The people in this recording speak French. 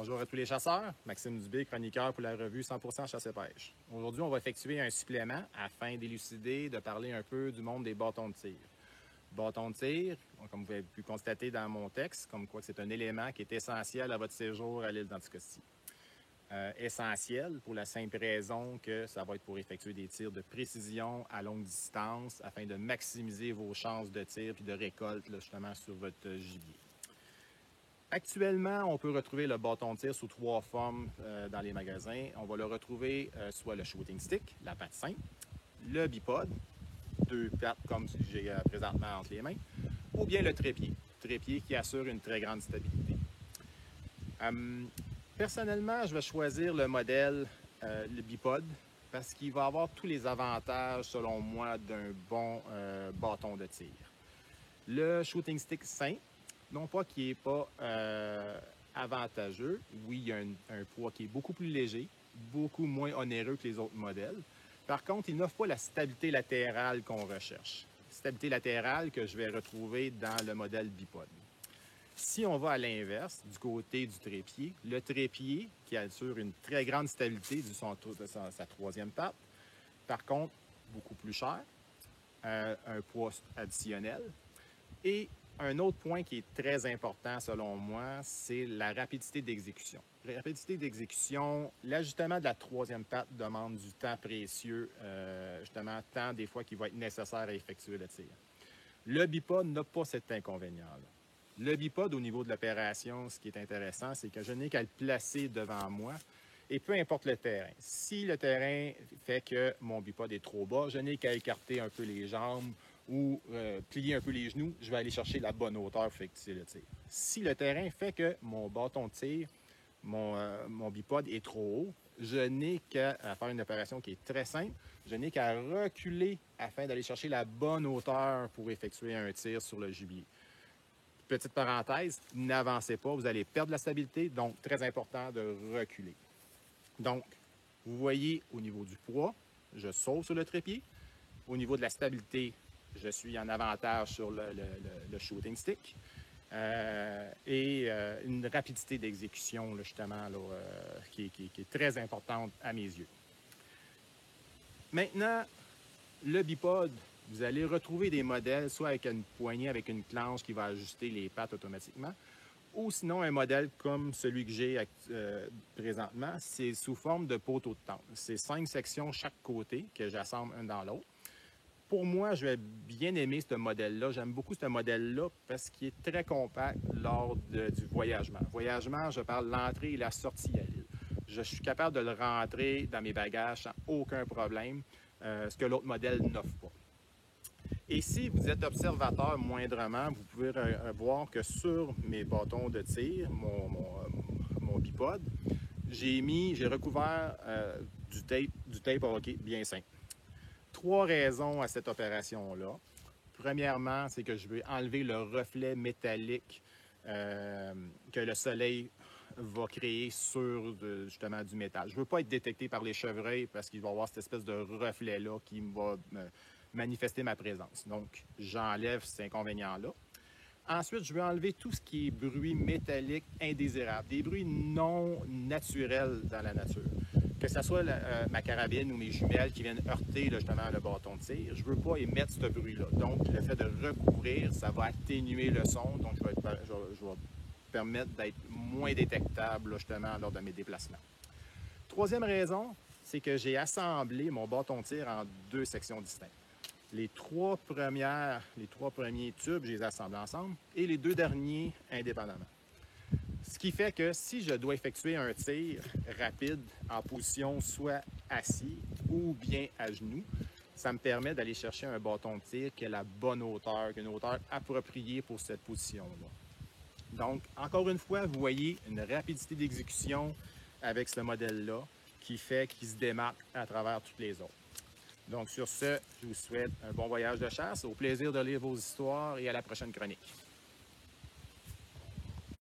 Bonjour à tous les chasseurs, Maxime Dubé, chroniqueur pour la revue 100% Chasse et Pêche. Aujourd'hui, on va effectuer un supplément afin d'élucider, de parler un peu du monde des bâtons de tir. Bâton de tir, comme vous avez pu constater dans mon texte, comme quoi c'est un élément qui est essentiel à votre séjour à l'île d'Anticosti. Essentiel pour la simple raison que ça va être pour effectuer des tirs de précision à longue distance afin de maximiser vos chances de tir et de récolte là, justement sur votre gibier. Actuellement, on peut retrouver le bâton de tir sous trois formes dans les magasins. On va le retrouver soit le shooting stick, la patte simple, le bipod, deux pattes comme j'ai présentement entre les mains, ou bien le trépied qui assure une très grande stabilité. Personnellement, je vais choisir le modèle, le bipod, parce qu'il va avoir tous les avantages, selon moi, d'un bon bâton de tir. Le shooting stick simple, non pas qu'il n'est pas avantageux. Oui, il y a un poids qui est beaucoup plus léger, beaucoup moins onéreux que les autres modèles. Par contre, il n'offre pas la stabilité latérale qu'on recherche. Stabilité latérale que je vais retrouver dans le modèle bipod. Si on va à l'inverse, du côté du trépied, le trépied qui assure une très grande stabilité de sa troisième patte, par contre, beaucoup plus cher, un poids additionnel. Et un autre point qui est très important selon moi, c'est la rapidité d'exécution. La rapidité d'exécution, l'ajustement de la troisième patte demande du temps précieux, justement, temps des fois qui va être nécessaire à effectuer le tir. Le bipod n'a pas cet inconvénient-là. Le bipod, au niveau de l'opération, ce qui est intéressant, c'est que je n'ai qu'à le placer devant moi et peu importe le terrain. Si le terrain fait que mon bipod est trop bas, je n'ai qu'à écarter un peu les jambes ou plier un peu les genoux, je vais aller chercher la bonne hauteur pour effectuer le tir. Si le terrain fait que mon bâton de tir, mon bipod est trop haut, je n'ai qu'à faire une opération qui est très simple. Je n'ai qu'à reculer afin d'aller chercher la bonne hauteur pour effectuer un tir sur le gibier. Petite parenthèse, n'avancez pas, vous allez perdre la stabilité, donc très important de reculer. Donc, vous voyez au niveau du poids, je saute sur le trépied. Au niveau de la stabilité, je suis en avantage sur le shooting stick. Une rapidité d'exécution, justement, là, qui est très importante à mes yeux. Maintenant, le bipod, vous allez retrouver des modèles, soit avec une poignée, avec une planche qui va ajuster les pattes automatiquement, ou sinon un modèle comme celui que j'ai présentement, c'est sous forme de poteau de tente. C'est 5 sections chaque côté que j'assemble un dans l'autre. Pour moi, je vais bien aimer ce modèle-là. J'aime beaucoup ce modèle-là parce qu'il est très compact lors du voyagement. Voyagement, je parle de l'entrée et la sortie à l'île. Je suis capable de le rentrer dans mes bagages sans aucun problème, ce que l'autre modèle n'offre pas. Et si vous êtes observateur moindrement, vous pouvez voir que sur mes bâtons de tir, mon bipod, j'ai recouvert du tape à hockey bien simple. 3 raisons à cette opération-là. Premièrement, c'est que je veux enlever le reflet métallique que le soleil va créer sur justement du métal. Je ne veux pas être détecté par les chevreuils parce qu'il va y avoir cette espèce de reflet-là qui va manifester ma présence. Donc, j'enlève cet inconvénient-là. Ensuite, je veux enlever tout ce qui est bruit métallique indésirable, des bruits non naturels dans la nature. Que ce soit ma carabine ou mes jumelles qui viennent heurter là, justement le bâton de tir, je ne veux pas émettre ce bruit-là. Donc, le fait de recouvrir, ça va atténuer le son, donc je vais permettre d'être moins détectable là, justement lors de mes déplacements. Troisième raison, c'est que j'ai assemblé mon bâton de tir en 2 sections distinctes. Les trois premiers tubes, je les assemble ensemble et les 2 derniers indépendamment. Ce qui fait que si je dois effectuer un tir rapide en position soit assis ou bien à genoux, ça me permet d'aller chercher un bâton de tir qui a la bonne hauteur, une hauteur appropriée pour cette position-là. Donc, encore une fois, vous voyez une rapidité d'exécution avec ce modèle-là qui se démarque à travers toutes les autres. Donc, sur ce, je vous souhaite un bon voyage de chasse, au plaisir de lire vos histoires et à la prochaine chronique.